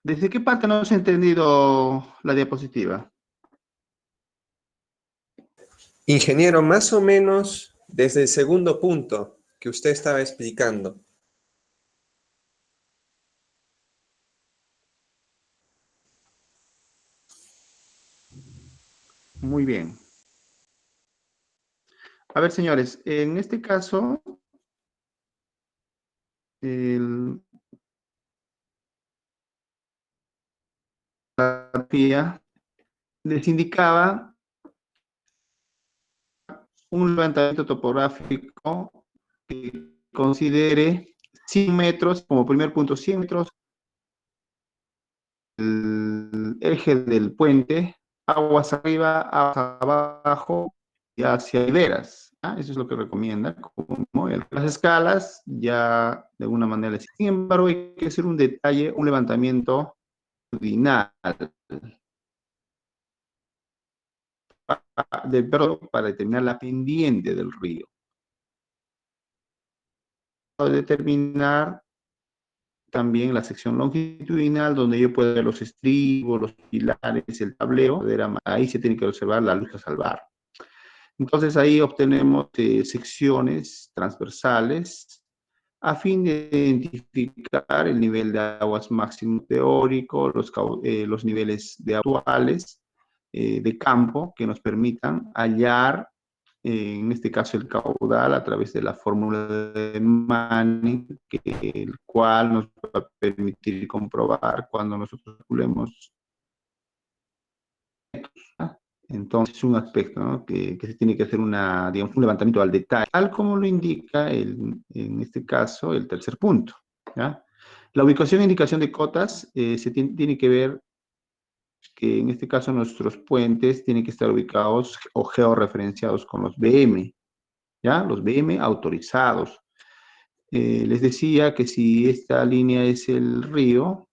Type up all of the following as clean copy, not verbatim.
¿Desde qué parte no se ha entendido la diapositiva? Ingeniero, más o menos desde el segundo punto que usted estaba explicando. Muy bien. A ver, señores, en este caso, la guía les indicaba un levantamiento topográfico que considere 100 metros, como primer punto 100 metros, el eje del puente, aguas arriba, aguas abajo y hacia hileras. Eso es lo que recomienda. Como las escalas, ya de alguna manera. Sin embargo, hay que hacer un detalle, un levantamiento longitudinal para determinar la pendiente del río. Para determinar también la sección longitudinal, donde yo puedo ver los estribos, los pilares, el tablero. Ahí se tiene que observar la luz a salvar. Entonces ahí obtenemos secciones transversales a fin de identificar el nivel de aguas máximo teórico, los niveles de actuales de campo que nos permitan hallar, en este caso el caudal, a través de la fórmula de Manning, el cual nos va a permitir comprobar cuando nosotros calculemos. Entonces, es un aspecto, ¿no?, que se tiene que hacer digamos, un levantamiento al detalle, tal como lo indica, en este caso, el tercer punto. ¿Ya? La ubicación e indicación de cotas se tiene que ver que, en este caso, nuestros puentes tienen que estar ubicados o georreferenciados con los BM, ¿ya? Los BM autorizados. Les decía que si esta línea es el río,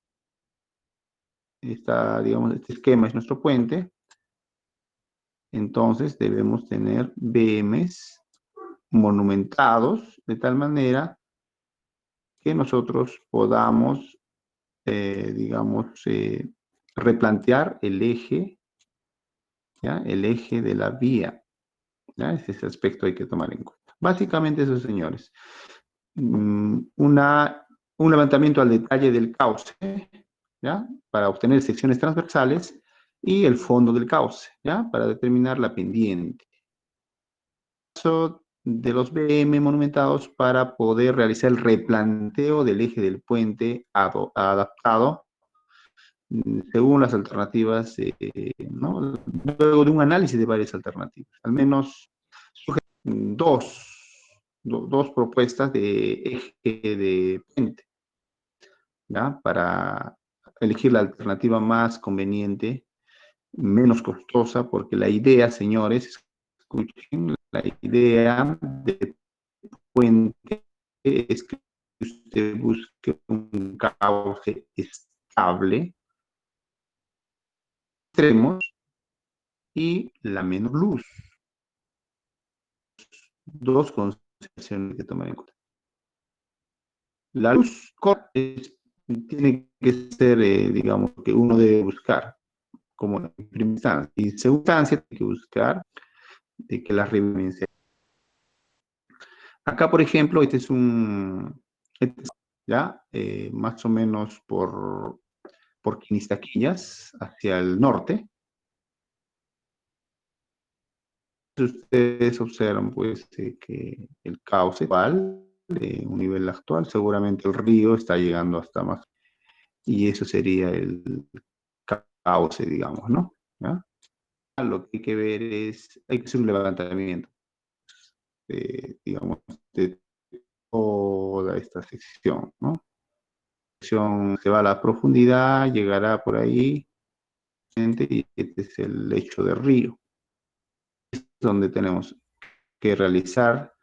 digamos, este esquema es nuestro puente, entonces debemos tener BMs monumentados de tal manera que nosotros podamos, digamos, replantear el eje, ¿ya? El eje de la vía, ¿ya? Ese aspecto hay que tomar en cuenta. Básicamente eso, señores. Un levantamiento al detalle del cauce, ¿ya? Para obtener secciones transversales, y el fondo del cauce, ¿ya? Para determinar la pendiente. De los BM monumentados para poder realizar el replanteo del eje del puente adaptado según las alternativas, ¿no? Luego de un análisis de varias alternativas, al menos dos propuestas de eje de puente, ¿ya? Para elegir la alternativa más conveniente, menos costosa, porque la idea, señores, escuchen, la idea de puente es que usted busque un cauce estable, extremos y la menor luz. Dos consideraciones que tomar en cuenta. La luz corta tiene que ser, digamos, que uno debe buscar como en primera instancia. Y en segunda instancia, tiene que buscar de que la reverencia. Acá, por ejemplo, ya, más o menos por Quinistaquillas, hacia el norte. Ustedes observan, pues, que el cauce actual, de un nivel actual, seguramente el río está llegando hasta más, y eso sería el cauce, digamos, ¿no? ¿Ya? Lo que hay que ver hay que hacer un levantamiento, digamos, de toda esta sección, ¿no? Se va a la profundidad, llegará por ahí, y este es el lecho del río, es donde tenemos que realizar,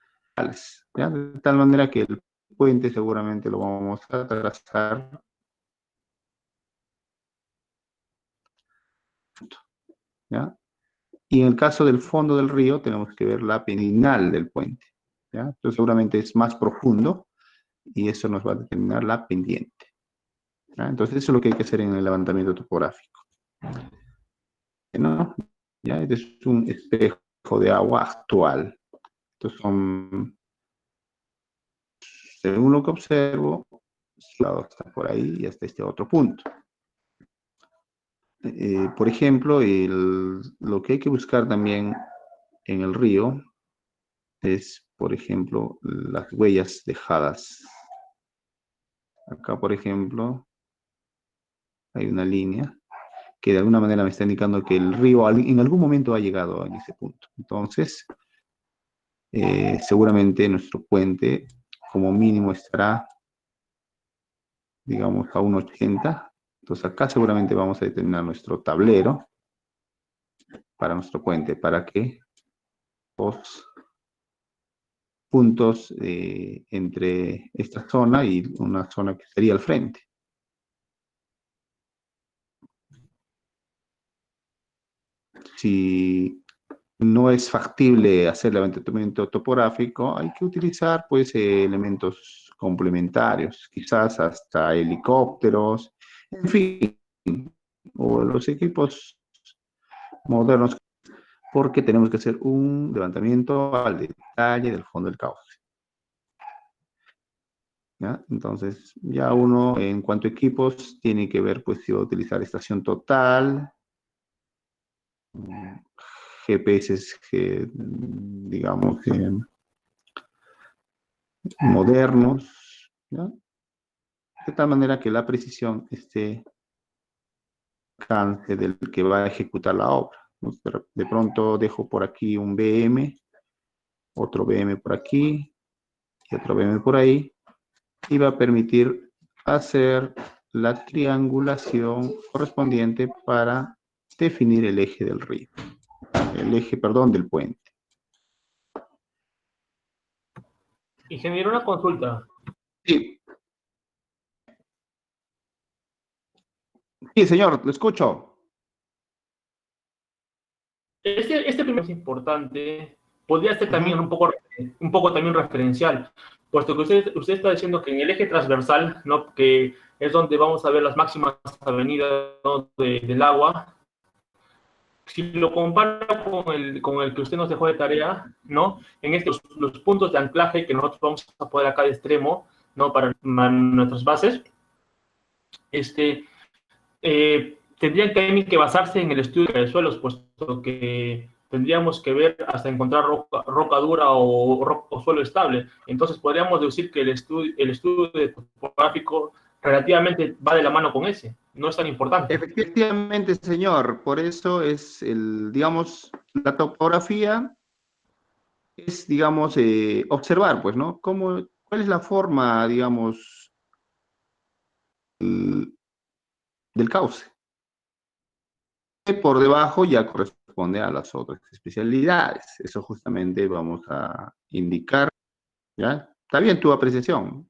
¿ya? De tal manera que el puente seguramente lo vamos a trazar, ¿ya? Y en el caso del fondo del río tenemos que ver la pendiente del puente, ¿ya? Entonces seguramente es más profundo y eso nos va a determinar la pendiente. ¿Ya? Entonces, eso es lo que hay que hacer en el levantamiento topográfico, ¿no? ¿Ya? Este es un espejo de agua actual. Estos son, según lo que observo, su lado está por ahí y hasta este otro punto. Por ejemplo, lo que hay que buscar también en el río es, por ejemplo, las huellas dejadas. Acá, por ejemplo, hay una línea que de alguna manera me está indicando que el río en algún momento ha llegado en ese punto. Entonces, seguramente nuestro puente como mínimo estará, digamos, a 1,80. Entonces acá seguramente vamos a determinar nuestro tablero para nuestro puente, para que los puntos entre esta zona y una zona que sería al frente. Si no es factible hacer levantamiento topográfico, hay que utilizar pues elementos complementarios, quizás hasta helicópteros, en fin, o los equipos modernos, porque tenemos que hacer un levantamiento al detalle del fondo del cauce. ¿Ya? Entonces, ya uno en cuanto a equipos tiene que ver pues si va a utilizar estación total, GPS que, digamos, modernos, ¿ya? De tal manera que la precisión esté al alcance del que va a ejecutar la obra. De pronto dejo por aquí un BM, otro BM por aquí y otro BM por ahí, y va a permitir hacer la triangulación correspondiente para definir el eje del río, el eje, perdón, del puente. Ingeniero, una consulta. Sí, sí, señor, lo escucho. Este primero es importante, podría ser también un poco también referencial, puesto que usted está diciendo que en el eje transversal, ¿no? Que es donde vamos a ver las máximas avenidas, ¿no? del agua. Si lo compara con el que usted nos dejó de tarea, ¿no? En estos los puntos de anclaje que nosotros vamos a poner acá de extremo, ¿no? Para nuestras bases, tendrían que basarse en el estudio de suelos, puesto que tendríamos que ver hasta encontrar roca dura o suelo estable. Entonces podríamos decir que el estudio topográfico relativamente va de la mano con ese, no es tan importante. Efectivamente, señor, por eso es digamos, la topografía es, digamos, observar, pues, ¿no? ¿Cuál es la forma, digamos, del cauce? Por debajo ya corresponde a las otras especialidades. Eso justamente vamos a indicar, ¿ya? Está bien tu apreciación,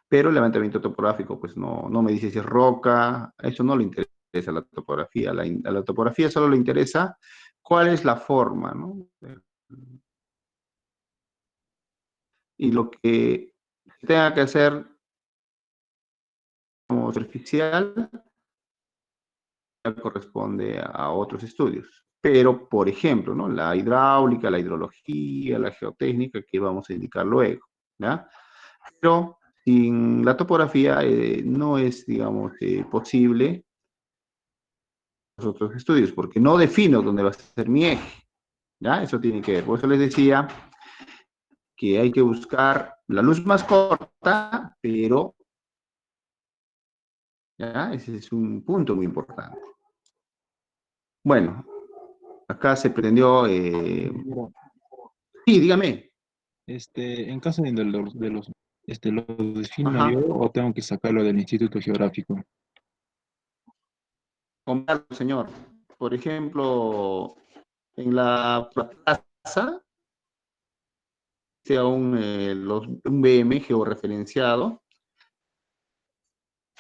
pero el levantamiento topográfico, pues no me dice si es roca, eso no le interesa a la topografía. A la topografía solo le interesa cuál es la forma, ¿no? Y lo que tenga que hacer como superficial ya corresponde a otros estudios. Pero, por ejemplo, ¿no? La hidráulica, la hidrología, la geotécnica, que vamos a indicar luego, ¿ya? Pero sin la topografía no es, digamos, posible los otros estudios, porque no defino dónde va a ser mi eje, ¿ya? Eso tiene que ver. Por eso les decía que hay que buscar la luz más corta, pero, ¿ya? Ese es un punto muy importante. Bueno, acá se pretendió... Sí, dígame. En caso ¿lo defino Ajá. yo o tengo que sacarlo del Instituto Geográfico? Comprarlo, señor. Por ejemplo, en la plaza, sea un BM georreferenciado,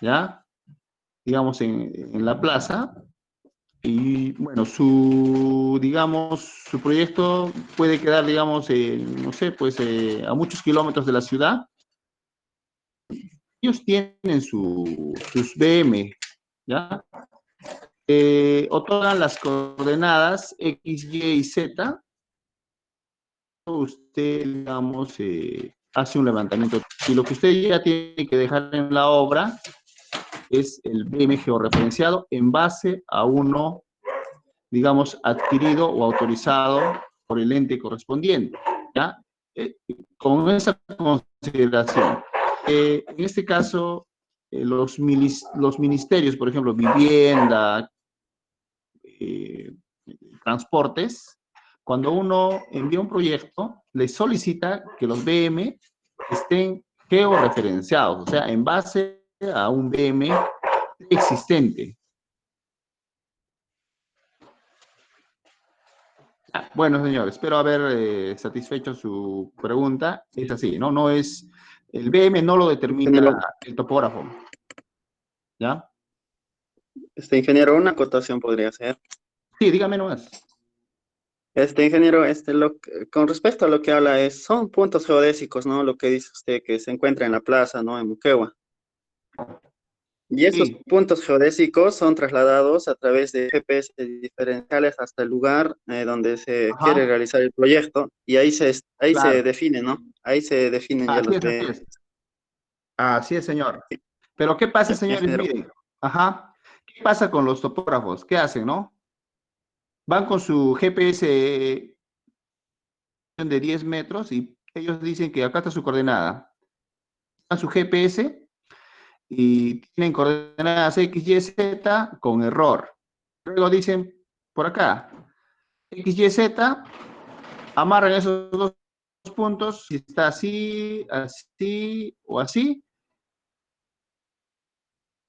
¿ya? Digamos, en la plaza, y bueno, digamos, su proyecto puede quedar, digamos, no sé, pues a muchos kilómetros de la ciudad, ellos tienen sus BM, ¿ya? Otorgan las coordenadas X, Y y Z. Usted, digamos, hace un levantamiento. Y lo que usted ya tiene que dejar en la obra es el BM georreferenciado en base a uno, digamos, adquirido o autorizado por el ente correspondiente, ¿ya? Con esa consideración. En este caso, los ministerios, por ejemplo, vivienda, transportes, cuando uno envía un proyecto, le solicita que los BM estén georreferenciados, o sea, en base a un BM existente. Bueno, señor, espero haber satisfecho su pregunta. Es así, ¿no? No es, el BM no lo determina el topógrafo, ¿ya? Ingeniero, una acotación podría ser. Sí, dígame nomás. Ingeniero, con respecto a lo que habla son puntos geodésicos, ¿no? Lo que dice usted que se encuentra en la plaza, ¿no? En Moquegua. Y esos Sí. puntos geodésicos son trasladados a través de GPS diferenciales hasta el lugar donde se Ajá. quiere realizar el proyecto y ahí se Claro. define, ¿no? Ahí se definen ya Así los es, así B. es. Así es, señor. Pero ¿qué pasa, señores? Ingeniero. Miren, ajá. ¿Qué pasa con los topógrafos? ¿Qué hacen, no? Van con su GPS de 10 metros y ellos dicen que acá está su coordenada. Van su GPS y tienen coordenadas X, Y, Z con error. Luego dicen, por acá, X, Y, Z, amarran esos dos puntos, si está así, así o así,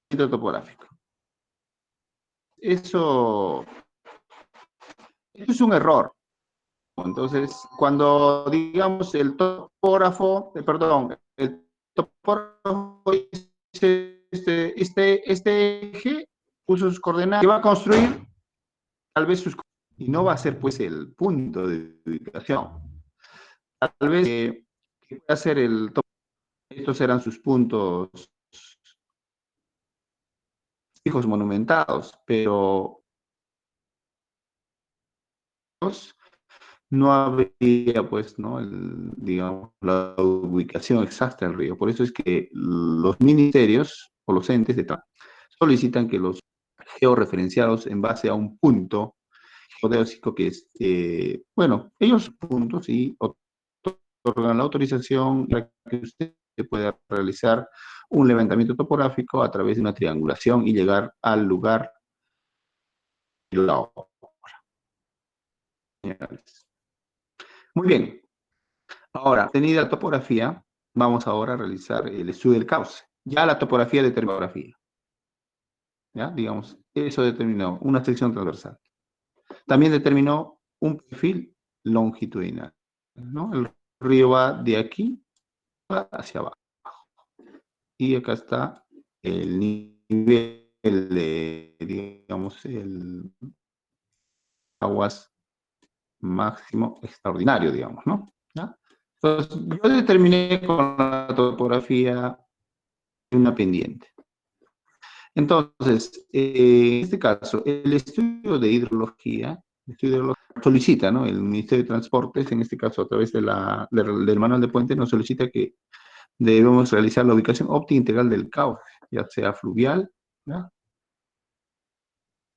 topográfico. Eso es un error. Entonces, cuando digamos el topógrafo, el topógrafo dice este eje puso sus coordenadas que va a construir, tal vez y no va a ser pues el punto de ubicación. Tal vez que pueda ser estos eran sus puntos fijos monumentados, pero no había, pues, ¿no? Digamos, la ubicación exacta del río. Por eso es que los ministerios o los entes de trabajo solicitan que los georreferenciados en base a un punto geodésico que es, bueno, ellos puntos y otorgan la autorización para que usted pueda realizar un levantamiento topográfico a través de una triangulación y llegar al lugar de la obra. Muy bien. Ahora, tenida la topografía, vamos ahora a realizar el estudio del cauce. Ya la topografía determinó la topografía. ¿Ya? Digamos, eso determinó una sección transversal. También determinó un perfil longitudinal, ¿no? El río va de aquí hacia abajo. Y acá está el nivel de, digamos, el aguas máximo extraordinario, digamos, ¿no? ¿Ya? Entonces, yo determiné con la topografía una pendiente. Entonces, en este caso, el estudio de hidrología solicita, ¿no? El Ministerio de Transportes, en este caso a través del manual de puente, nos solicita que debemos realizar la ubicación óptica integral del cauce, ya sea fluvial, ¿ya?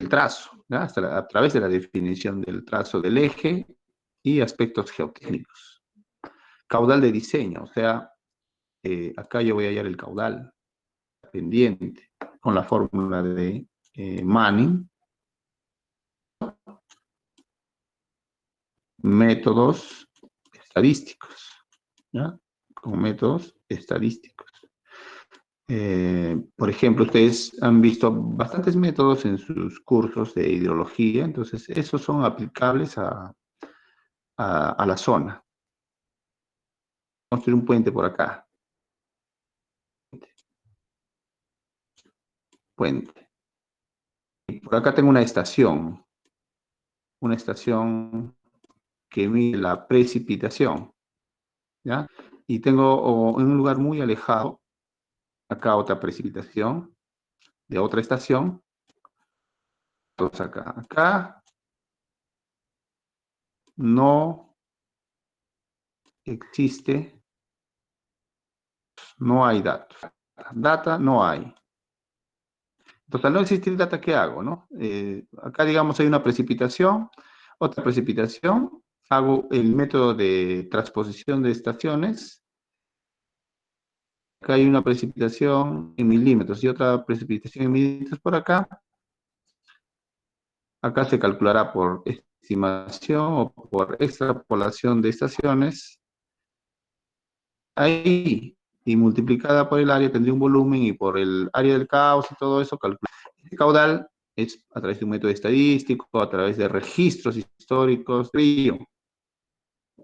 El trazo, ¿ya? A través de la definición del trazo del eje y aspectos geotécnicos. Caudal de diseño, o sea, acá yo voy a hallar el caudal pendiente con la fórmula de Manning. Métodos estadísticos, ¿ya? Con métodos estadísticos. Por ejemplo, ustedes han visto bastantes métodos en sus cursos de hidrología, entonces esos son aplicables a la zona. Construir un puente por acá. Puente. Y por acá tengo una estación que mide la precipitación, ¿ya? Y tengo en un lugar muy alejado Acá otra precipitación de otra estación. Entonces acá no existe, no hay datos. Data no hay. Entonces, al no existir data, ¿qué hago, no? Acá, digamos, hay una precipitación, otra precipitación, hago el método de transposición de estaciones. Acá hay una precipitación en milímetros y otra precipitación en milímetros por acá. Acá se calculará por estimación o por extrapolación de estaciones. Ahí, y multiplicada por el área, tendría un volumen, y por el área del cauce y todo eso, calcula. Este caudal es a través de un método estadístico, a través de registros históricos, río.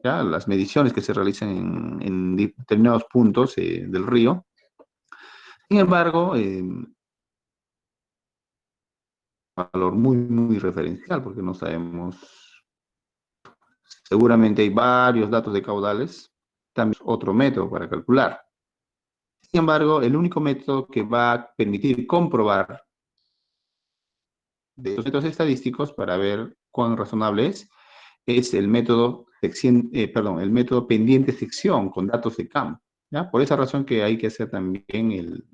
¿Ya? Las mediciones que se realizan en determinados puntos del río. Sin embargo, valor muy, muy referencial, porque no sabemos, seguramente hay varios datos de caudales, también otro método para calcular. Sin embargo, el único método que va a permitir comprobar de los métodos estadísticos para ver cuán razonable es el método, el método pendiente sección con datos de campo. ¿Ya? Por esa razón que hay que hacer también el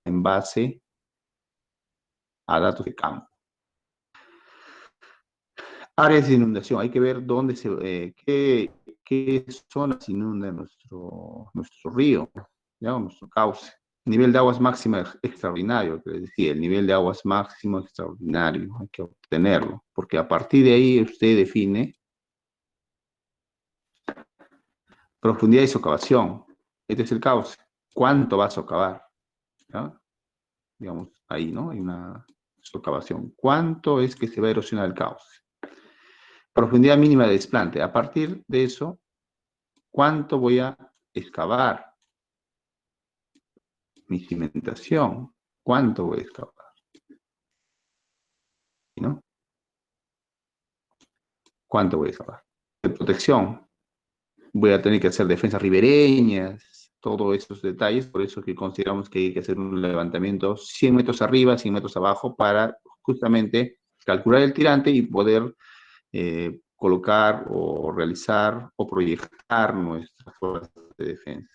en base a datos de campo. Áreas de inundación, hay que ver dónde qué zonas inunda nuestro río, ¿ya? Nuestro cauce. Nivel de aguas máximo extraordinario, que les decía, el nivel de aguas máximo extraordinario, hay que obtenerlo, porque a partir de ahí usted define profundidad y socavación. Este es el cauce. ¿Cuánto va a socavar? ¿Ya? Digamos, ahí, ¿no? Hay una socavación. ¿Cuánto es que se va a erosionar el cauce? Profundidad mínima de desplante. A partir de eso, ¿cuánto voy a excavar? Mi cimentación. ¿Cuánto voy a excavar? ¿No? ¿Cuánto voy a excavar? De protección. Voy a tener que hacer defensas ribereñas, todos esos detalles. Por eso que consideramos que hay que hacer un levantamiento 100 metros arriba, 100 metros abajo, para justamente calcular el tirante y poder colocar o realizar o proyectar nuestras fuerzas de defensa.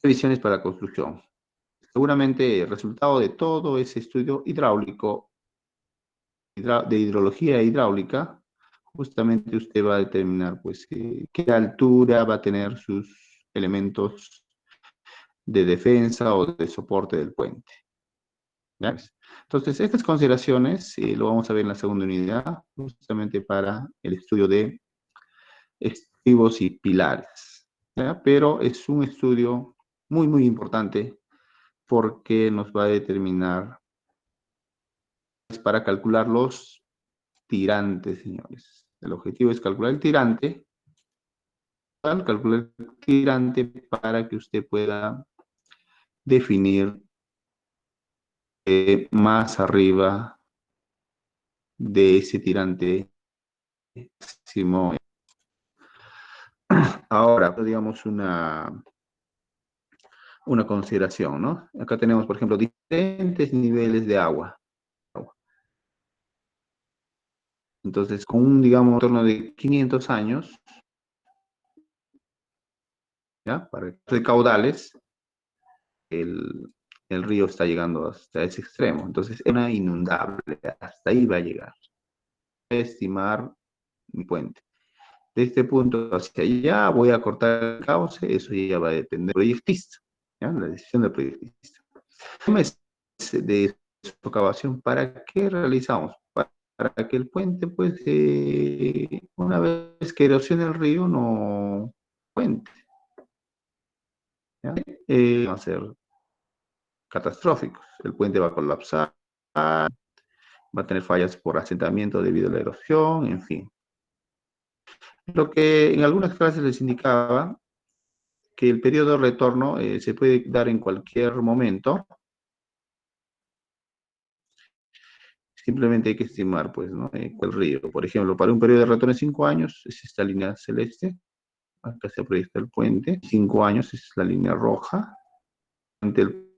Previsiones para la construcción. Seguramente el resultado de todo ese estudio hidráulico, de hidrología hidráulica, justamente usted va a determinar pues qué altura va a tener sus elementos de defensa o de soporte del puente. ¿Ya? Entonces, estas consideraciones lo vamos a ver en la segunda unidad, justamente para el estudio de estribos y pilares. ¿Ya? Pero es un estudio muy, muy importante porque nos va a determinar para calcular los tirantes, señores. El objetivo es calcular el tirante, para que usted pueda definir más arriba de ese tirante máximo. Ahora, digamos una consideración, ¿no? Acá tenemos, por ejemplo, diferentes niveles de agua. Entonces, con un, digamos, en torno de 500 años, ¿ya? Para de caudales, el río está llegando hasta ese extremo. Entonces, es una inundable, hasta ahí va a llegar. Voy a estimar mi puente. De este punto hacia allá voy a cortar el cauce, eso ya va a depender del proyectista, ¿ya? La decisión del proyectista. De socavación, ¿para qué realizamos? Para que el puente, pues, una vez que erosione el río, no puente. ¿Ya? Van a ser catastróficos. El puente va a colapsar, va a tener fallas por asentamiento debido a la erosión, en fin. Lo que en algunas clases les indicaba, que el periodo de retorno se puede dar en cualquier momento. Simplemente hay que estimar, pues, ¿no? El río. Por ejemplo, para un periodo de retorno de 5 años, es esta línea celeste. Acá se proyecta el puente. 5 años es la línea roja. el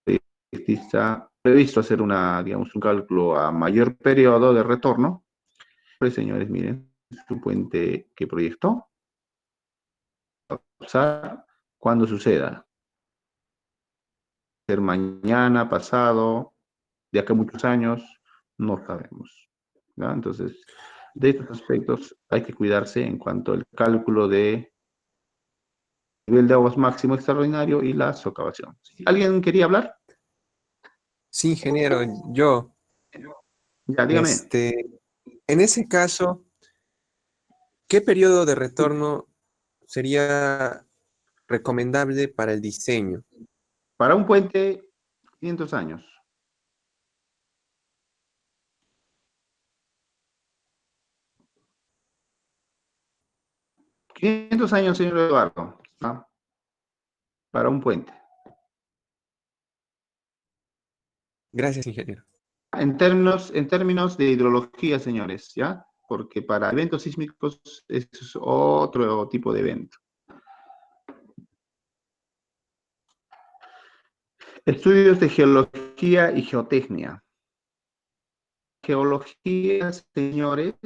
proyectista previsto hacer digamos, un cálculo a mayor periodo de retorno. Pues, señores, miren, su puente que proyectó, pasar cuando suceda. Ser mañana, pasado, de acá a muchos años, no sabemos, ¿ya? Entonces, de estos aspectos hay que cuidarse en cuanto al cálculo de nivel de aguas máximo extraordinario y la socavación. ¿Alguien quería hablar? Sí, ingeniero, yo, Ya, dígame. en ese caso, ¿qué periodo de retorno sería recomendable para el diseño? Para un puente, 500 años. 500 años, señor Eduardo, ¿ah? Para un puente. Gracias, ingeniero. En términos de hidrología, señores, ¿ya? Porque para eventos sísmicos es otro tipo de evento. Estudios de geología y geotecnia. Geología, señores,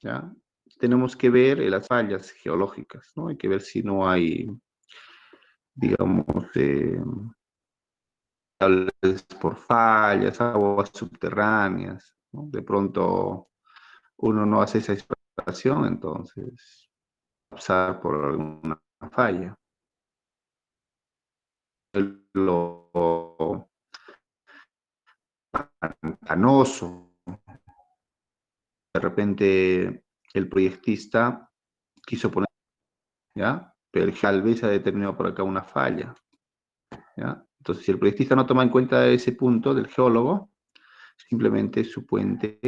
¿ya? Tenemos que ver las fallas geológicas, ¿no? Hay que ver si no hay, digamos, por fallas, aguas subterráneas, ¿no? De pronto uno no hace esa exploración, entonces pasar por alguna falla. Lo pantanoso, de repente el proyectista quiso poner, ¿ya? Pero tal vez ha determinado por acá una falla, ¿ya? Entonces, si el proyectista no toma en cuenta ese punto del geólogo, simplemente su puente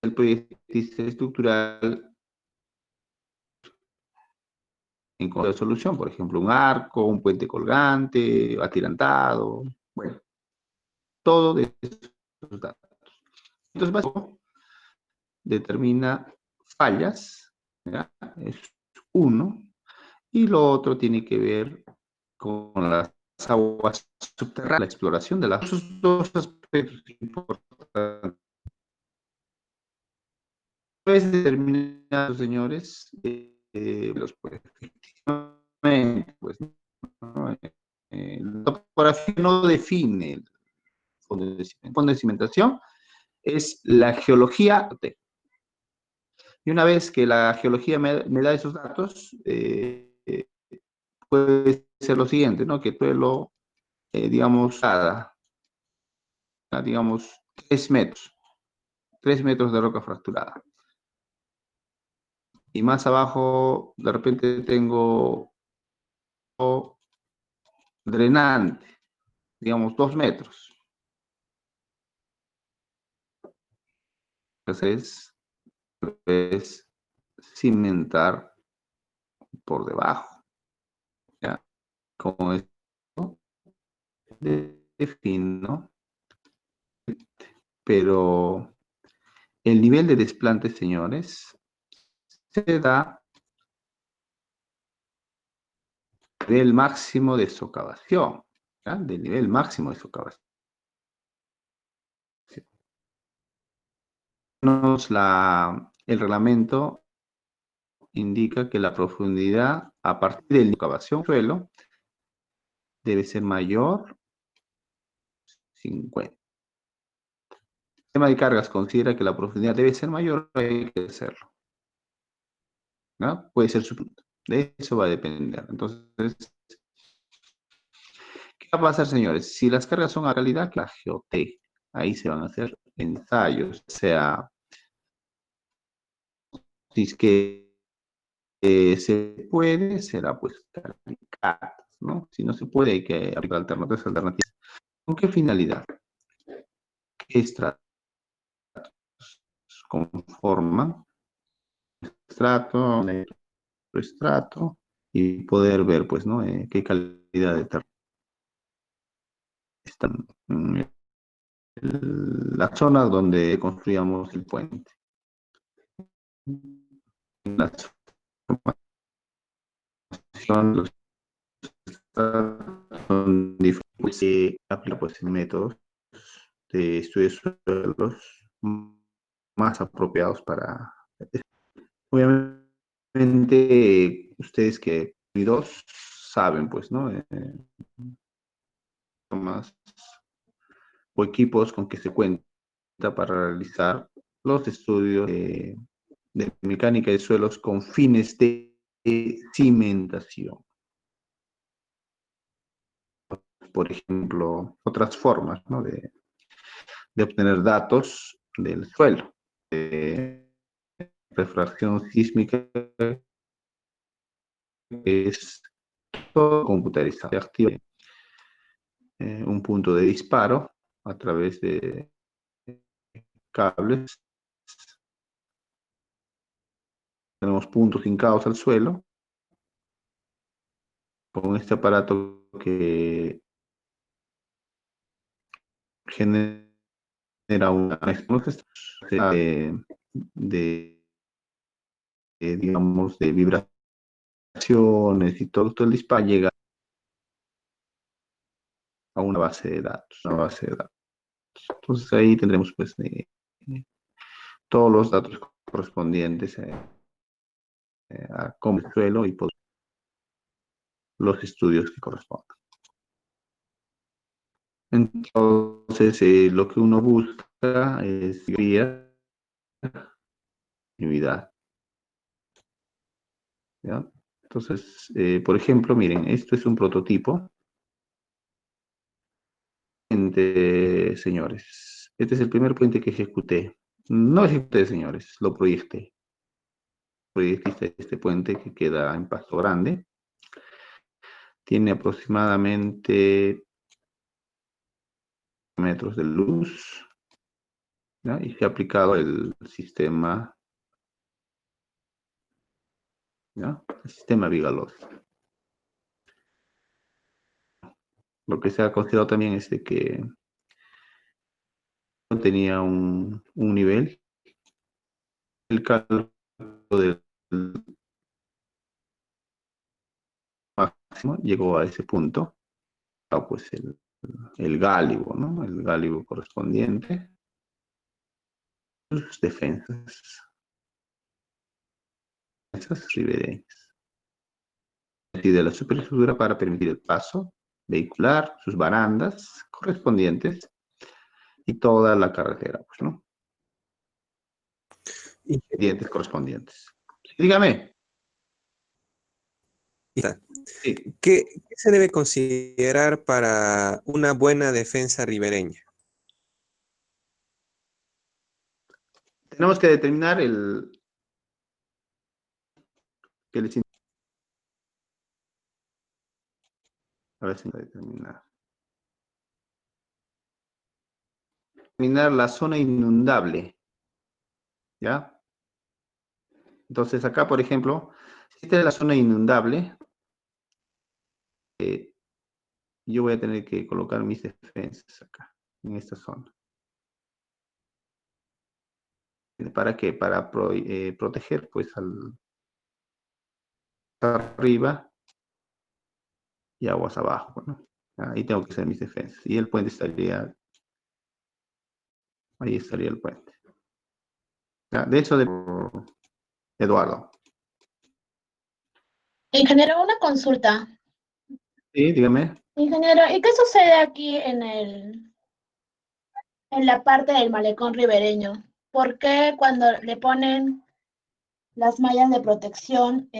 el proyectista estructural en contra de solución, por ejemplo, un arco, un puente colgante, atirantado, bueno, todo de esos datos. Entonces, básico determina fallas, ¿ya? Es uno, y lo otro tiene que ver con las aguas subterráneas, la exploración de esos dos aspectos importantes. Pues determinados, señores, los pues, efectivamente, pues, ¿no? La topografía no define el fondo de cimentación. El fondo de cimentación es la geología. Y una vez que la geología me da esos datos, puede ser lo siguiente, ¿no? Que el suelo, digamos, digamos, 3 metros de roca fracturada. Y más abajo, de repente tengo drenante, digamos, 2 metros. Entonces, es cimentar por debajo, ¿ya? Como esto, defino, pero el nivel de desplante, señores, se da del máximo de socavación, ¿ya? Del nivel máximo de socavación. El reglamento indica que la profundidad a partir de la excavación del suelo debe ser mayor 50. El sistema de cargas considera que la profundidad debe ser mayor, hay que hacerlo, ¿no? Puede ser su punto. De eso va a depender. Entonces, ¿qué va a pasar, señores? Si las cargas son a calidad, la geotec, ahí se van a hacer ensayos, o sea, si es que se puede, será pues calificadas, ¿no? Si no se puede, hay que aplicar alternativas. ¿Con qué finalidad? ¿Qué estratos conforman estrato, estrato y poder ver, pues, ¿no? Qué calidad de terreno. están la zona donde construíamos el puente. En la formación, los son diferentes, pues, se aplica pues métodos de estudio de suelos más apropiados para. Obviamente, ustedes que dos saben, pues, ¿no? Más o equipos con que se cuenta para realizar los estudios de mecánica de suelos con fines de cimentación. Por ejemplo, otras formas, ¿no? de obtener datos del suelo, de refracción sísmica, es todo computarizado. Se activa un punto de disparo a través de cables. Tenemos puntos hincados al suelo con este aparato que genera una de, digamos, de vibraciones y todo el disparo llega a una base de datos, Entonces ahí tendremos pues todos los datos correspondientes a cómo el suelo y los estudios que correspondan. Entonces lo que uno busca es guía y unidad. ¿Ya? Entonces, por ejemplo, miren, esto es un prototipo. Señores, este es el primer puente que ejecuté. No ejecuté, señores, lo proyecté. Proyecté este puente que queda en Pasto Grande. Tiene aproximadamente metros de luz, ¿ya? Y se ha aplicado el sistema, ¿ya? El sistema Vigalot. Lo que se ha considerado también es de que tenía un nivel, el cálculo del máximo llegó a ese punto, pues el gálibo, ¿no? El gálibo correspondiente, sus defensas ribereñas. Y de la superestructura para permitir el paso vehicular, sus barandas correspondientes y toda la carretera, pues, ¿no? Y Dientes correspondientes. Dígame. Sí. ¿Qué se debe considerar para una buena defensa ribereña? Tenemos que determinar a ver si determinar la zona inundable, ¿ya? Entonces acá, por ejemplo, si esta es la zona inundable, yo voy a tener que colocar mis defensas acá, en esta zona. ¿Para qué? Para proteger, pues, arriba y aguas abajo, ¿no? Ahí tengo que hacer mis defensas. Y el puente estaría, ahí estaría el puente. ¿Ya? De hecho, Eduardo. Ingeniero, una consulta. Sí, dígame. Ingeniero, ¿y qué sucede aquí en la parte del malecón ribereño? ¿Por qué cuando le ponen las mallas de protección,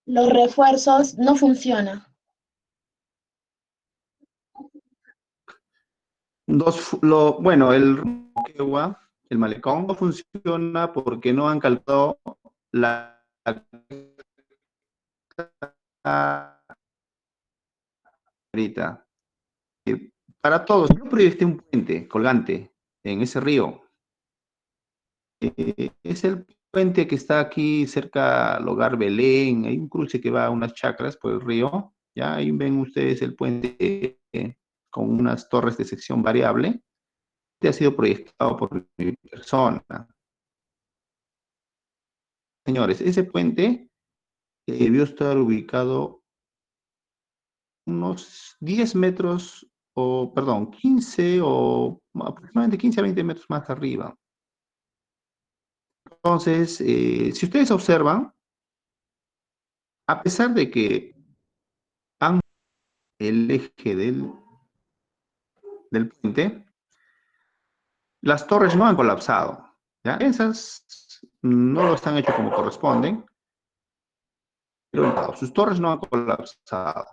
los refuerzos no funcionan? Bueno, el malecón no funciona porque no han calculado la ahorita. Para todos, yo proyecté un puente colgante en ese río. Es el puente que está aquí cerca del Hogar Belén. Hay un cruce que va a unas chacras por el río. Ya ahí ven ustedes el puente con unas torres de sección variable. Este ha sido proyectado por mi persona. Señores, ese puente debió estar ubicado unos 10 metros, o perdón, 15 o aproximadamente 15 a 20 metros más arriba. Entonces, si ustedes observan, a pesar de que el eje del puente, las torres no han colapsado. ¿Ya? Esas no lo están hecho como corresponden, pero sus torres no han colapsado.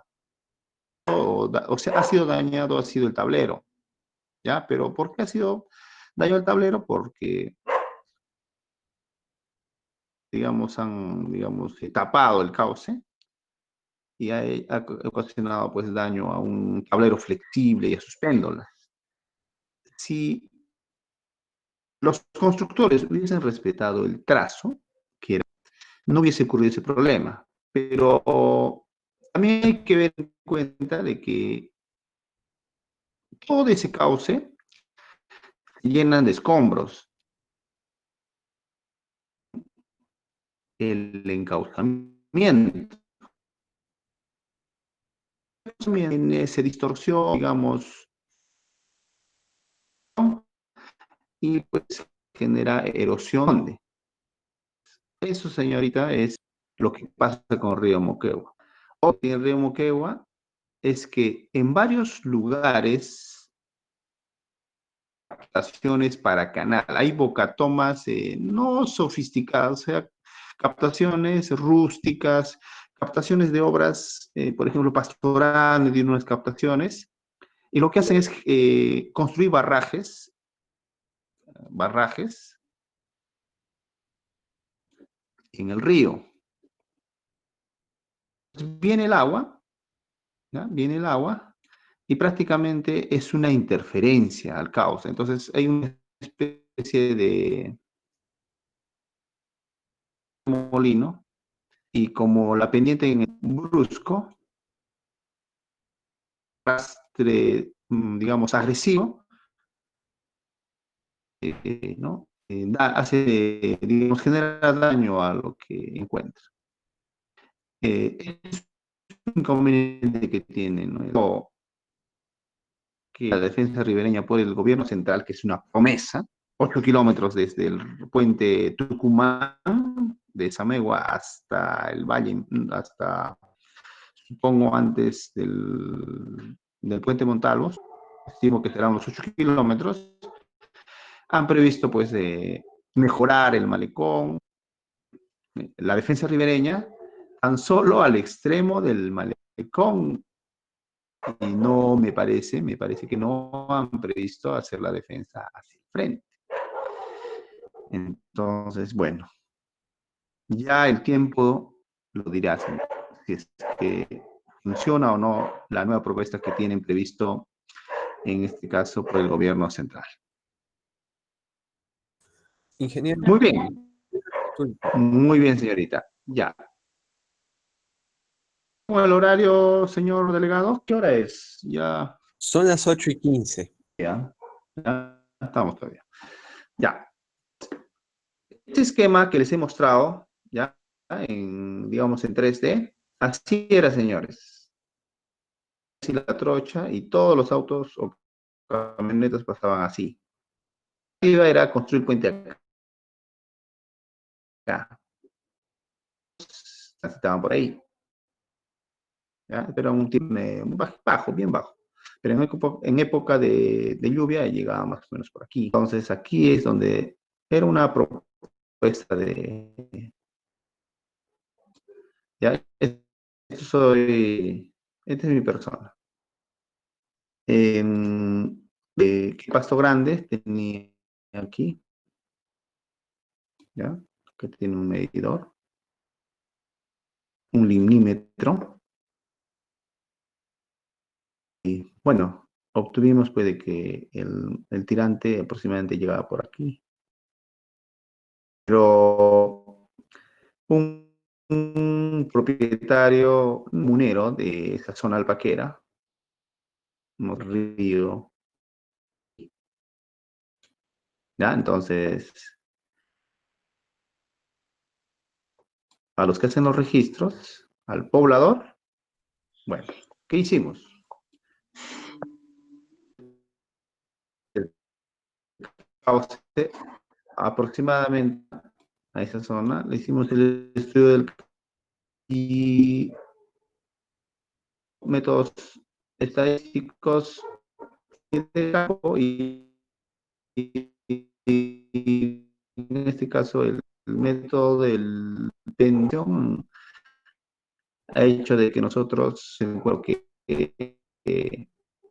O sea, ha sido dañado, ha sido el tablero. ¿Ya? Pero ¿por qué ha sido daño el tablero? Porque, digamos, han, digamos, tapado el cauce y ha ocasionado, pues, daño a un tablero flexible y a sus péndolas. Si los constructores hubiesen respetado el trazo, que era, no hubiese ocurrido ese problema. Pero también hay que ver en cuenta de que todo ese cauce se llenan de escombros. El encauzamiento también se distorsiona, digamos, y pues genera erosión. Eso, señorita, es lo que pasa con Río Moquegua. O en Río Moquegua es que en varios lugares, captaciones para canal, hay bocatomas no sofisticadas, o sea, captaciones rústicas, captaciones de obras, por ejemplo, pastorales, de unas captaciones, y lo que hacen es construir barrajes en el río. Viene el agua, ¿ya? Viene el agua y prácticamente es una interferencia al cauce. Entonces hay una especie de molino y como la pendiente en el brusco, arrastre, digamos, agresivo, ¿no? Hace, digamos, genera daño a lo que encuentra. Es un inconveniente que tiene, ¿no? Que la defensa ribereña por el gobierno central, que es una promesa, 8 kilómetros desde el puente Tucumán, de Samegua hasta el valle, hasta, supongo, antes del puente Montalvos, estimo que serán los 8 kilómetros, han previsto pues mejorar el malecón, la defensa ribereña, tan solo al extremo del malecón. Y no me parece que no han previsto hacer la defensa hacia el frente. Entonces, bueno, ya el tiempo lo dirá si es que funciona o no la nueva propuesta que tienen previsto, en este caso, por el gobierno central. Ingeniero, Muy bien, señorita. Ya. ¿Cómo el horario, señor delegado? ¿Qué hora es? son las 8:15. Ya estamos todavía. Ya. Este esquema que les he mostrado, ya, digamos, en 3D, así era, señores. Así la trocha y todos los autos o camionetas pasaban así. Iba era construir puente acá. Estaban por ahí. ¿Ya? Era un tipo bajo, bien bajo. Pero en época de lluvia llegaba más o menos por aquí. Entonces aquí es donde era una propuesta de... ¿Ya? Esta es mi persona. ¿Qué pasto grande tenía aquí? ¿Ya? Que tiene un medidor, un limímetro. Y bueno, obtuvimos pues de que el tirante aproximadamente llegaba por aquí. Pero un un propietario munero de esa zona alpaquera, un río, ¿ya? Entonces, a los que hacen los registros, al poblador, bueno, ¿qué hicimos? A usted, aproximadamente a esa zona, le hicimos el estudio del y métodos estadísticos de campo y en este caso el método del pensión ha hecho de que nosotros se me que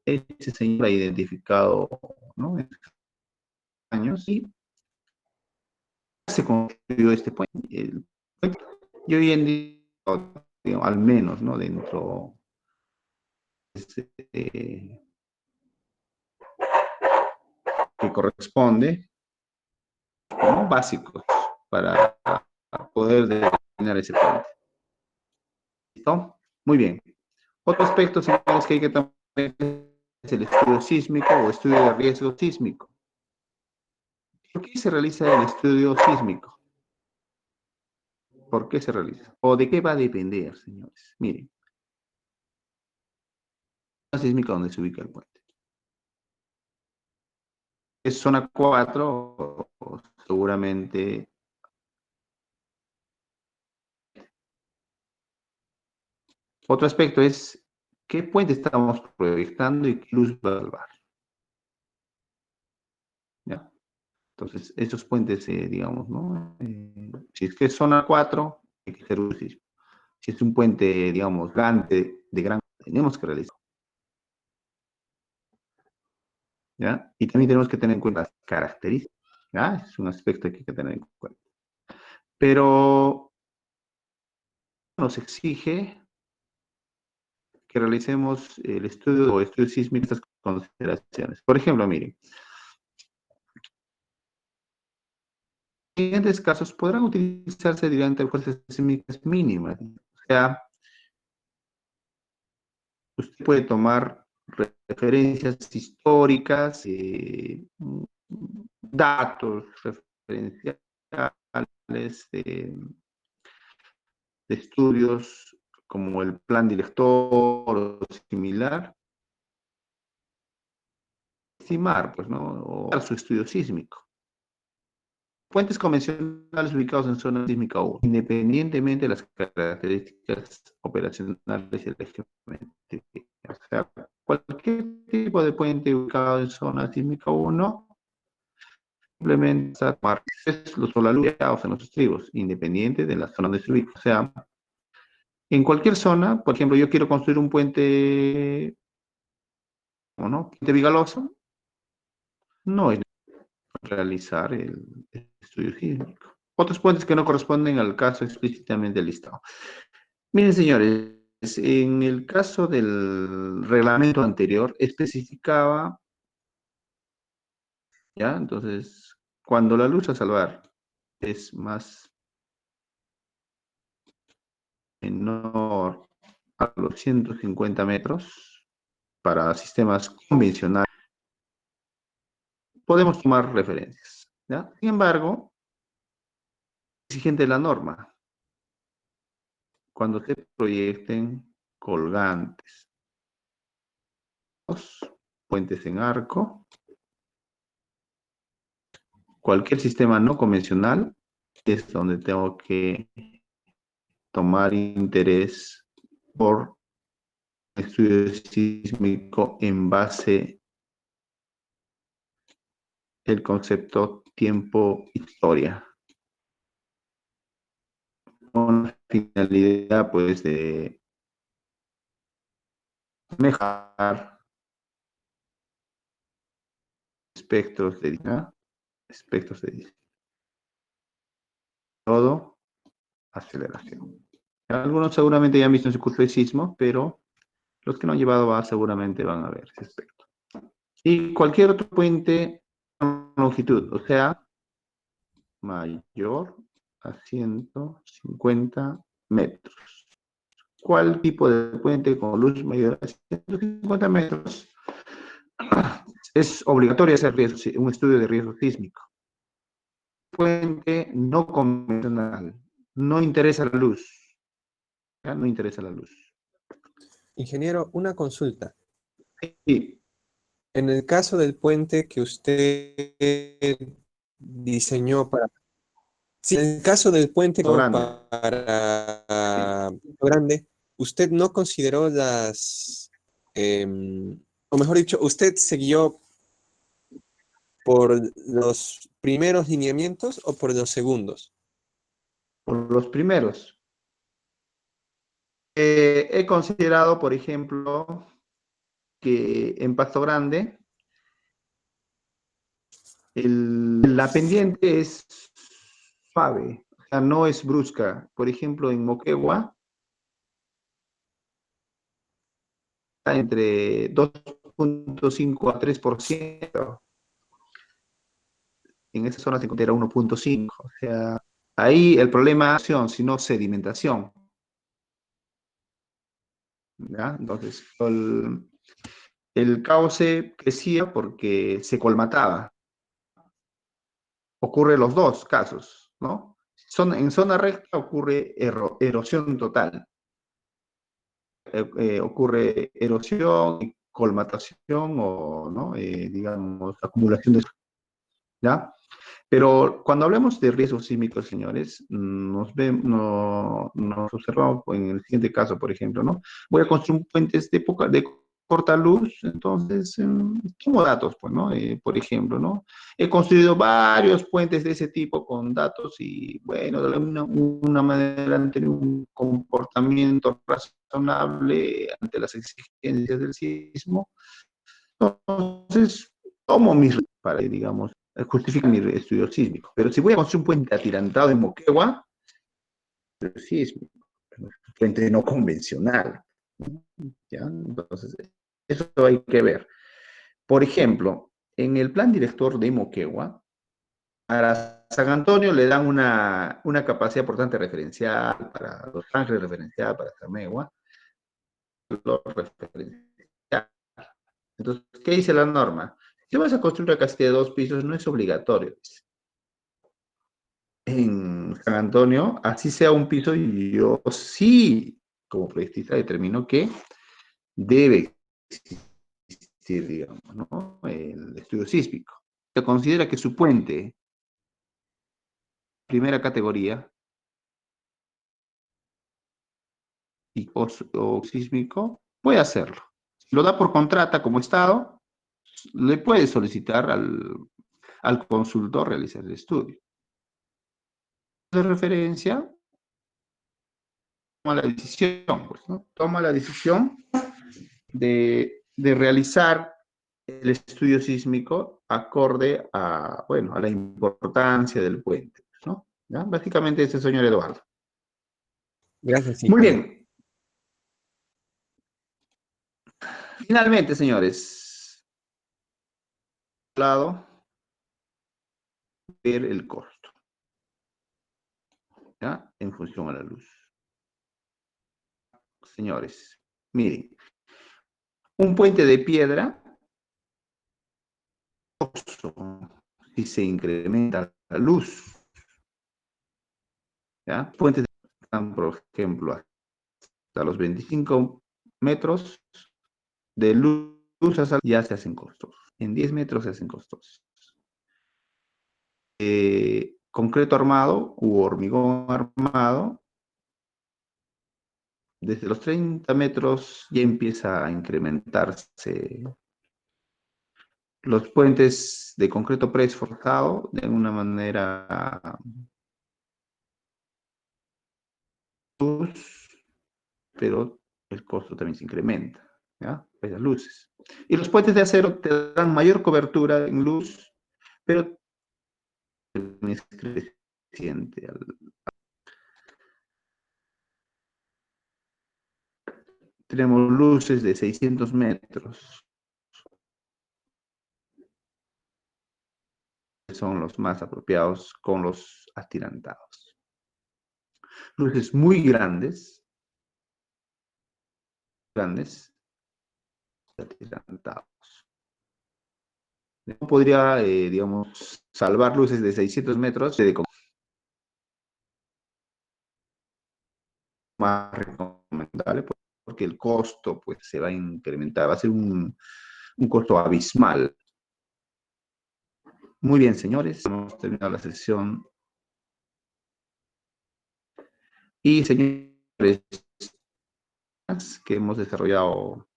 ese señor ha identificado, ¿no? En años y se construyó este puente. Y hoy en día, digamos, al menos, ¿no? Dentro de, que corresponde, ¿no? Básicos para poder determinar ese puente. ¿Listo? Muy bien. Otro aspecto, señores, que hay que tomar es el estudio sísmico o estudio de riesgo sísmico. ¿Por qué se realiza el estudio sísmico? ¿Por qué se realiza? ¿O de qué va a depender, señores? Miren, la sísmica donde se ubica el puente. Es zona 4, seguramente. Otro aspecto es qué puente estamos proyectando y qué luz va a salvar. ¿Ya? Entonces, esos puentes, digamos, ¿no? Si es que es zona 4, hay que hacer uso. Si es un puente, digamos, grande, de gran, tenemos que realizar. ¿Ya? Y también tenemos que tener en cuenta las características. ¿Ya? Es un aspecto que hay que tener en cuenta. Pero nos exige que realicemos el estudio o estudio sísmico de estas consideraciones. Por ejemplo, miren, en siguientes casos podrán utilizarse durante fuerzas sísmicas mínimas. O sea, usted puede tomar referencias históricas, datos referenciales de estudios como el plan director o similar, estimar, pues, ¿no? O dar su estudio sísmico. Puentes convencionales ubicados en zona sísmica 1, independientemente de las características operacionales y la geometría. O sea, cualquier tipo de puente ubicado en zona sísmica 1, simplemente los solaludeados en los estribos, independiente de la zona donde se ubica. O sea, en cualquier zona, por ejemplo, yo quiero construir un puente, ¿no? Puente Vigaloso, no es realizar el estudio sísmico. Otros puentes que no corresponden al caso explícitamente listado. Miren, señores, en el caso del reglamento anterior especificaba, ¿ya? Entonces, cuando la luz a salvar es más menor a los 150 metros para sistemas convencionales, podemos tomar referencias, ¿ya? Sin embargo, exigente la norma, cuando se proyecten colgantes, puentes en arco, cualquier sistema no convencional es donde tengo que tomar interés por estudio sísmico en base el concepto tiempo-historia. Con la finalidad, pues, de mejorar espectros de todo, aceleración. Algunos seguramente ya han visto en su curso de sismo, pero los que no han llevado a seguramente van a ver ese aspecto. Y cualquier otro puente con longitud, o sea, mayor a 150 metros. ¿Cuál tipo de puente con luz mayor a 150 metros? Es obligatorio hacer un estudio de riesgo sísmico. Puente no convencional, no interesa la luz, ¿ya? No interesa la luz. Ingeniero, una consulta. Y En el caso del puente que usted diseñó para... Sí, en el caso del puente Grande. para Grande, ¿usted no consideró o mejor dicho, usted siguió por los primeros lineamientos o por los segundos? por los primeros. He considerado, por ejemplo, que en Pasto Grande la pendiente es suave, o sea, no es brusca. Por ejemplo, en Moquegua, está entre 2.5 a 3%. En esa zona se encuentra 1.5. O sea, ahí el problema es sino sedimentación. ¿Ya? Entonces, el cauce crecía porque se colmataba. Ocurre los dos casos, ¿no? En zona recta ocurre erosión total. Ocurre erosión, colmatación o, ¿no? Digamos, acumulación de... ¿Ya? Pero cuando hablamos de riesgos sísmicos, señores, nos observamos en el siguiente caso, por ejemplo, ¿no? Voy a construir puentes de corta luz, entonces tomo datos, pues, ¿no? Por ejemplo, ¿no? He construido varios puentes de ese tipo con datos y, bueno, de alguna manera han tenido un comportamiento razonable ante las exigencias del sismo. Entonces, tomo mis para, digamos, justifica mi estudio sísmico. Pero si voy a construir un puente atirantado en Moquegua, sísmico, un puente no convencional, ¿no? ¿Ya? Entonces, eso hay que ver. Por ejemplo, en el plan director de Moquegua, a San Antonio le dan una capacidad importante referencial, para Los Ángeles referencial, para Tamegua, referencial. Entonces, ¿qué dice la norma? Si vas a construir una casilla de 2 pisos, no es obligatorio. En San Antonio, así sea un piso, y yo sí, como proyectista, determino que debe existir, digamos, ¿no? El estudio sísmico. Se considera que su puente, primera categoría, o sísmico, puede hacerlo. Si lo da por contrata como Estado, le puede solicitar al consultor realizar el estudio. De referencia, toma la decisión, pues, ¿no? Toma la decisión de realizar el estudio sísmico acorde a, bueno, a la importancia del puente, ¿no? ¿Ya? Básicamente ese es el señor Eduardo. Gracias, Muy ingeniero. bien. Finalmente, señores, lado, ver el costo, ¿ya? En función a la luz. Señores, miren, un puente de piedra, si se incrementa la luz, ¿ya? Puentes de, por ejemplo, hasta los 25 metros de luz ya se hacen costosos. En 10 metros se hacen costosos. Concreto armado u hormigón armado, desde los 30 metros ya empieza a incrementarse. Los puentes de concreto preesforzado de una manera, pero el costo también se incrementa, ¿ya? Pues las luces. Y los puentes de acero te dan mayor cobertura en luz, pero es creciente. Tenemos luces de 600 metros, que son los más apropiados con los atirantados. luces muy grandes, atirantados. No podría, digamos, salvar luces de 600 metros de más recomendable porque el costo pues se va a incrementar, va a ser un costo abismal. Muy bien, señores, hemos terminado la sesión. Y señores, que hemos desarrollado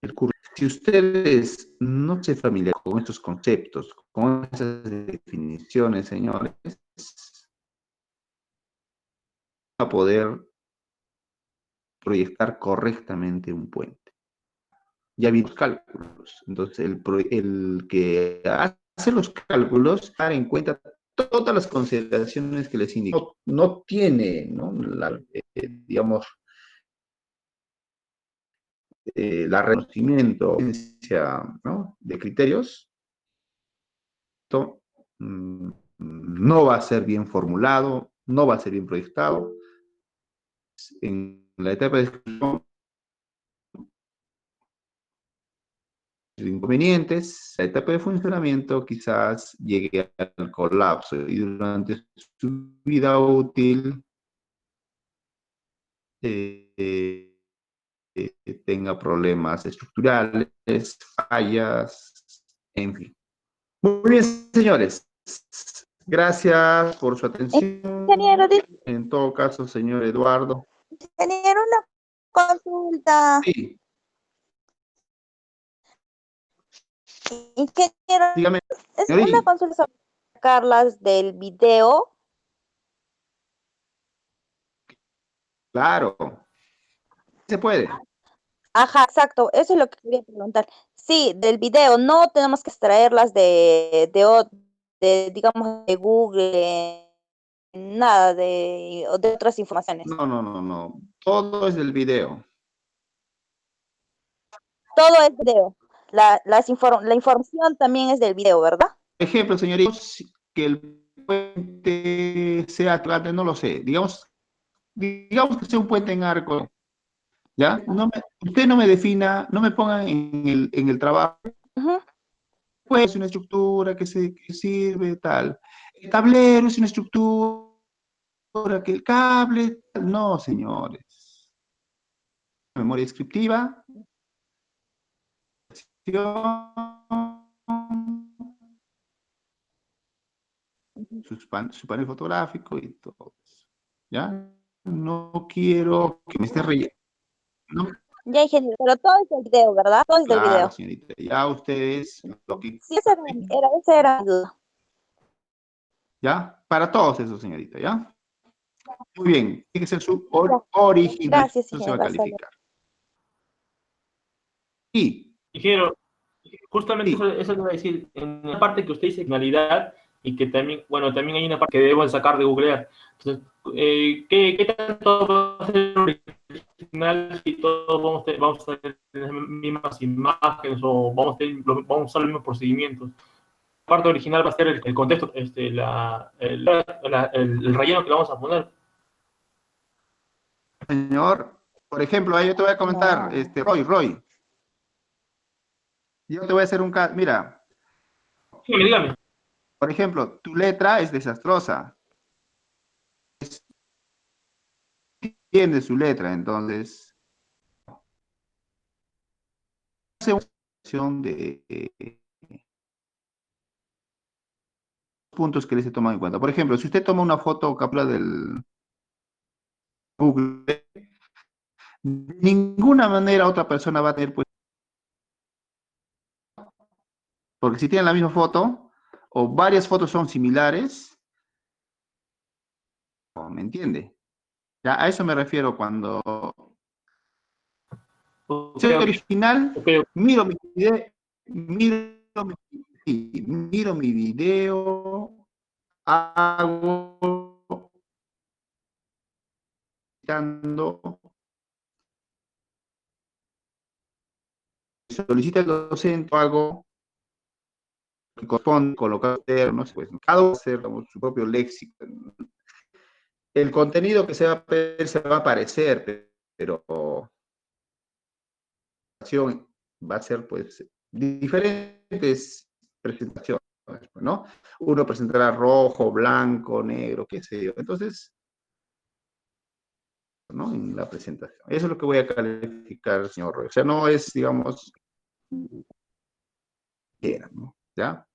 el curso. Si ustedes no se familiarizan con estos conceptos, con esas definiciones, señores, a poder proyectar correctamente un puente. Ya vi los cálculos. Entonces, el que hace los cálculos, dar en cuenta todas las consideraciones que les indico. No tiene, ¿no? Digamos, la reconocimiento, ¿no? De criterios, esto, no va a ser bien formulado, no va a ser bien proyectado. En la etapa de discusión, inconvenientes, la etapa de funcionamiento quizás llegue al colapso y durante su vida útil tenga problemas estructurales, fallas, en fin. Muy bien, señores. Gracias por su atención. Ingeniero, En todo caso, señor Eduardo. ingeniero, una consulta. Sí, Ingeniero, dígame, es señor una I. consulta sobre sacarlas del video. Claro, se puede. Ajá, exacto, eso es lo que quería preguntar. Sí, del video, no tenemos que extraerlas digamos, de Google, nada o de otras informaciones. No. Todo es del video. Todo es video. La información también es del video, ¿verdad? Por ejemplo, señoritos, que el puente sea grande, no lo sé. Digamos que sea un puente en arco, ¿ya? Usted no me defina, no me ponga en el trabajo, Ujú. pues una estructura que sirve, tal. El tablero es una estructura, que el cable, no, señores. Memoria descriptiva, su panel fotográfico y todo eso, ¿ya? No quiero que me esté relleno. ¿No? Ya, ingeniero, pero todo es del video, ¿verdad? Todo es del Claro, video. señorita. Ya ustedes, lo que, Sí, esa era mi duda. ¿ya? Para todos esos, señorita, ¿ya? Muy bien. Tiene que ser su Ya. original. Gracias, Eso se va a ingeniero. Hasta luego. calificar. Y, Ingeniero, justamente sí, eso le iba a decir, en la parte que usted dice finalidad y que también, bueno, también hay una parte que debemos sacar de googlear. Entonces, ¿qué tanto va a ser original si todos vamos a tener las mismas imágenes o vamos a usar los mismos procedimientos? La parte original va a ser el contexto, el relleno que le vamos a poner. señor. Por ejemplo, ahí yo te voy a comentar, No. Roy. Yo te voy a hacer un caso. Mira, Dígame. por ejemplo, tu letra es desastrosa. Entiende su letra, entonces. Hace una selección de puntos que se toman en cuenta. Por ejemplo, si usted toma una foto o captura del Google, de ninguna manera otra persona va a tener, pues, porque si tienen la misma foto o varias fotos son similares, ¿me entiende? Ya a eso me refiero cuando soy original, Ok. miro mi video, miro mi video, hago, solicita el docente algo que corresponde colocar termos, pues cada uno hacer su propio léxico. el contenido que se va a ver se va a aparecer, pero va a ser pues diferentes presentaciones, ¿no? Uno presentará rojo, blanco, negro, qué sé yo. Entonces, ¿no? En la presentación. Eso es lo que voy a calificar, señor Roy. O sea, no es, digamos, ¿no? ¿Ya?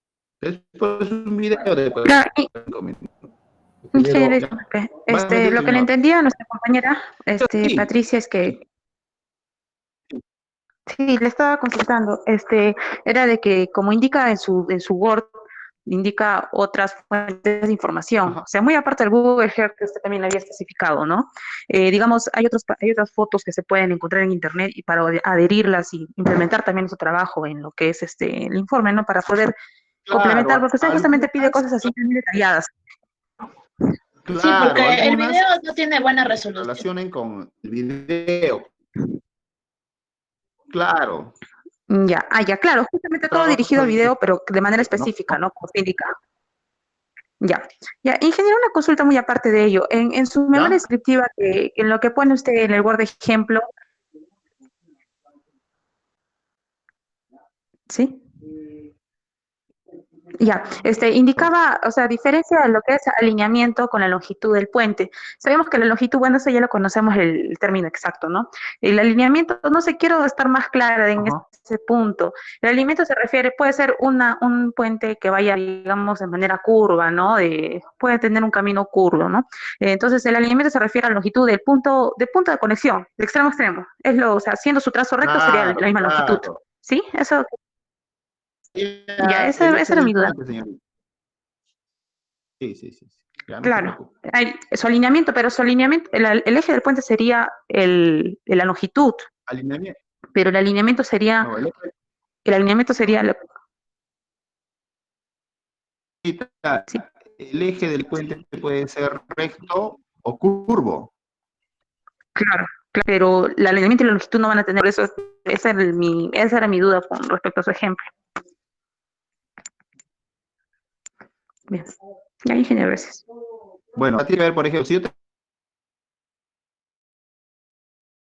Es un video de Claro, 5 minutos. ingeniero, Pero, ¿ya? disculpe. Válgame, Lo que le señor. entendía a nuestra compañera, Sí, Patricia, es que sí, le estaba consultando, era de que como indica en su Word, indica otras fuentes de información, ajá, o sea, muy aparte del Google Earth que usted también le había especificado, ¿no? Digamos, hay otras fotos que se pueden encontrar en Internet y para adherirlas y implementar también su trabajo en lo que es el informe, ¿no? Para poder complementar, claro, porque usted justamente pide cosas así muy detalladas. Sí, claro, porque el algunas video no tiene buena se resolución. relacionen con el video. Claro, Ya, ya, claro, justamente todo dirigido trabajo al video, pero de manera ¿no? específica, ¿no? Como usted indica. Ya, ya, ingeniero, una consulta muy aparte de ello. En su memoria ¿Ya? descriptiva, en lo que pone usted en el Word ejemplo, ¿sí? Ya, indicaba, o sea, diferencia de lo que es alineamiento con la longitud del puente. Sabemos que la longitud, bueno, eso ya lo conocemos el término exacto, ¿no? El alineamiento, no sé, quiero estar más clara en Ajá. ese punto. El alineamiento se refiere, puede ser un puente que vaya, digamos, de manera curva, ¿no? Puede tener un camino curvo, ¿no? Entonces, el alineamiento se refiere a la longitud del punto de conexión, de extremo a extremo. O sea, siendo su trazo recto sería la Claro, misma longitud, claro. ¿sí? Eso, ya, El esa eje era mi del duda. puente, señor. Sí, sí, sí, sí. Ya no se Claro, preocupe. hay su alineamiento, pero su alineamiento, el eje del puente sería la longitud, Alineamiento. pero No, el alineamiento sería, sí, el eje del puente puede ser recto o curvo. claro, pero el alineamiento y la longitud no van a tener eso, esa era mi duda con respecto a su ejemplo. Bien, ya ingeniero, gracias. Bueno, a ti, a ver, por ejemplo, si yo